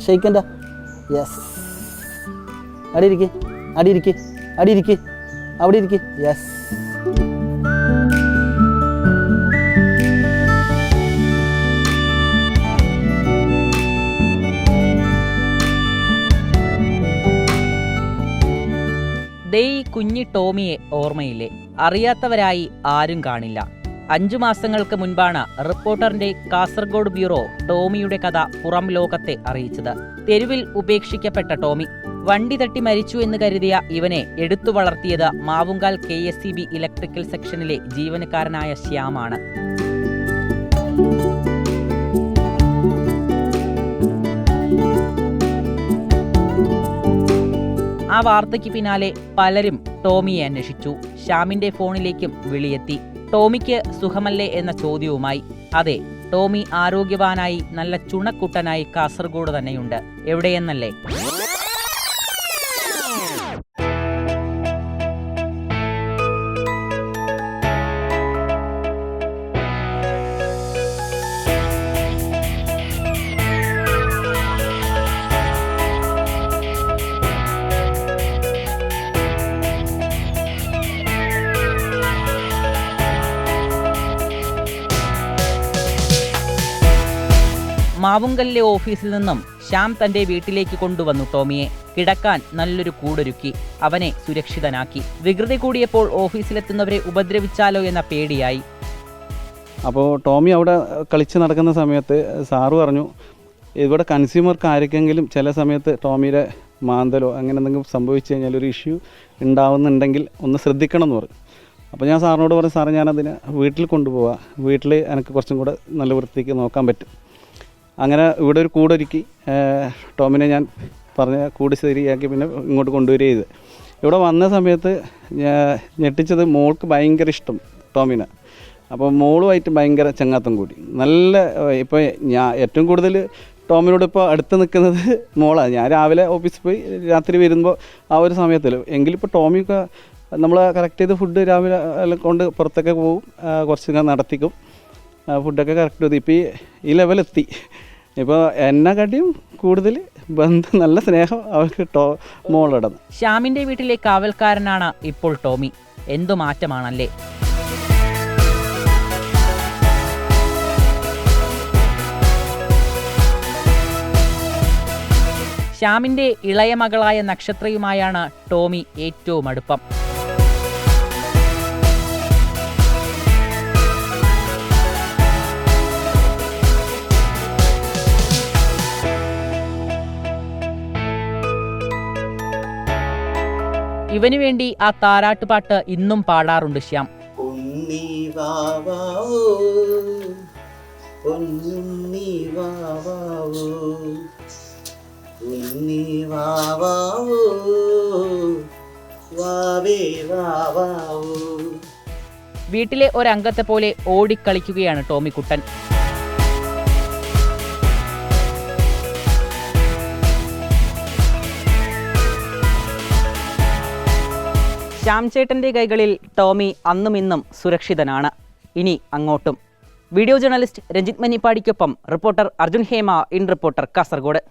ഷെയ്ക്കണ്ട. Yes. അടിയിരിക്ക്, അടിയിരിക്ക്, അടിയിരിക്ക്, അവിടെ ഇരിക്ക്. Yes. ദേ ഈ കുഞ്ഞി ടോമിയെ ഓർമ്മയില്ലേ? അറിയാത്തവരായി ആരും കാണില്ല. 5 മാസങ്ങൾക്ക് മുൻപാണ് റിപ്പോർട്ടറിന്റെ കാസർഗോഡ് ബ്യൂറോ ടോമിയുടെ കഥ പുറം ലോകത്തെ അറിയിച്ചത്. തെരുവിൽ ഉപേക്ഷിക്കപ്പെട്ട ടോമി. വണ്ടി തട്ടി മരിച്ചു എന്ന് കരുതിയ ഇവനെ എടുത്തു വളർത്തിയത് മാവുങ്കാൽ KSEB ഇലക്ട്രിക്കൽ സെക്ഷനിലെ ജീവനക്കാരനായ ശ്യാമാണ്. ആ വാർത്തയ്ക്ക് പിന്നാലെ പലരും ടോമിയെ അന്വേഷിച്ചു. ശ്യാമിന്റെ ഫോണിലേക്കും വിളിയെത്തി. ടോമിക്ക് സുഖമല്ലേ എന്ന ചോദ്യവുമായി. അതെ, ടോമി ആരോഗ്യവാനായി നല്ല ചുണക്കുട്ടനായി കാസർഗോഡ് തന്നെയുണ്ട്. എവിടെയെന്നല്ലേ? മാവുങ്കലിലെ ഓഫീസിൽ നിന്നും ശ്യാം തന്റെ വീട്ടിലേക്ക് കൊണ്ടുവന്നു ടോമിയെ. കിടക്കാൻ നല്ലൊരു കൂടൊരുക്കി. അവനെ സുരക്ഷിതനാക്കി. വികൃതി കൂടിയപ്പോൾ ഓഫീസിലെത്തുന്നവരെ ഉപദ്രവിച്ചാലോ എന്ന പേടിയായി. അപ്പോൾ ടോമി അവിടെ കളിച്ച് നടക്കുന്ന സമയത്ത് സാറ് പറഞ്ഞു, ഇവിടെ കൺസ്യൂമർക്ക് ആർക്കെങ്കിലും ചില സമയത്ത് ടോമിയുടെ മാന്തലോ അങ്ങനെ എന്തെങ്കിലും സംഭവിച്ചു കഴിഞ്ഞാൽ ഒരു ഇഷ്യൂ ഉണ്ടാവുന്നുണ്ടെങ്കിൽ ഒന്ന് ശ്രദ്ധിക്കണം എന്ന് പറഞ്ഞു. അപ്പോൾ ഞാൻ സാറിനോട് പറഞ്ഞു, സാറേ ഞാനതിനെ വീട്ടിൽ കൊണ്ടുപോവാം, വീട്ടിൽ എനിക്ക് കുറച്ചും കൂടെ നല്ല വൃത്തിക്ക് നോക്കാൻ പറ്റും. അങ്ങനെ ഇവിടെ ഒരു കൂടൊരുക്കി ടോമിനെ ഞാൻ പറഞ്ഞ കൂട് ശരിയാക്കി പിന്നെ ഇങ്ങോട്ട് കൊണ്ടുവരിക ചെയ്ത്. ഇവിടെ വന്ന സമയത്ത് ഞെട്ടിച്ചത് മോൾക്ക് ഭയങ്കര ഇഷ്ടം ടോമിനെ. അപ്പോൾ മോളുമായിട്ട് ഭയങ്കര ചങ്ങാത്തം കൂടി. നല്ല ഇപ്പോൾ ഞാൻ ഏറ്റവും കൂടുതൽ ടോമിനോട് ഇപ്പോൾ അടുത്ത് നിൽക്കുന്നത് മോളാണ്. ഞാൻ രാവിലെ ഓഫീസിൽ പോയി രാത്രി വരുമ്പോൾ ആ ഒരു സമയത്തിൽ എങ്കിലിപ്പോൾ ടോമിയൊക്കെ നമ്മൾ കറക്റ്റ് ചെയ്ത് ഫുഡ് രാവിലെ കൊണ്ട് പുറത്തൊക്കെ പോകും, കുറച്ച് നടത്തിക്കും, ഫുഡൊക്കെ കറക്റ്റ് ചെയ്ത് ഇപ്പോൾ ഈ ലെവലെത്തി. ഇപ്പോൾ എന്നെക്കാട്ടിയും കൂടുതൽ ബന്ധം, നല്ല സ്നേഹം അവർക്ക് മോളോടന്ന്. ശ്യാമിന്റെ വീട്ടിലെ കാവൽക്കാരനാണ് ഇപ്പോൾ ടോമി. എന്തു മാറ്റമാണല്ലേ? ശ്യാമിന്റെ ഇളയ മകളായ നക്ഷത്രയുമായാണ് ടോമി ഏറ്റവും അടുപ്പം. ഇവനു വേണ്ടി ആ താരാട്ടുപാട്ട് ഇന്നും പാടാറുണ്ട് ശ്യാം. വീട്ടിലെ ഒരംഗത്തെ പോലെ ഓടിക്കളിക്കുകയാണ് ടോമിക്കുട്ടൻ. ശ്യാം ചേട്ടൻ്റെ കൈകളിൽ ടോമി അന്നും ഇന്നും സുരക്ഷിതനാണ്. ഇനി അങ്ങോട്ടും. വീഡിയോ ജേർണലിസ്റ്റ് രഞ്ജിത്ത് മഞ്ഞിപ്പാടിക്കൊപ്പം reporter Arjun Hema, in reporter Kasaragod.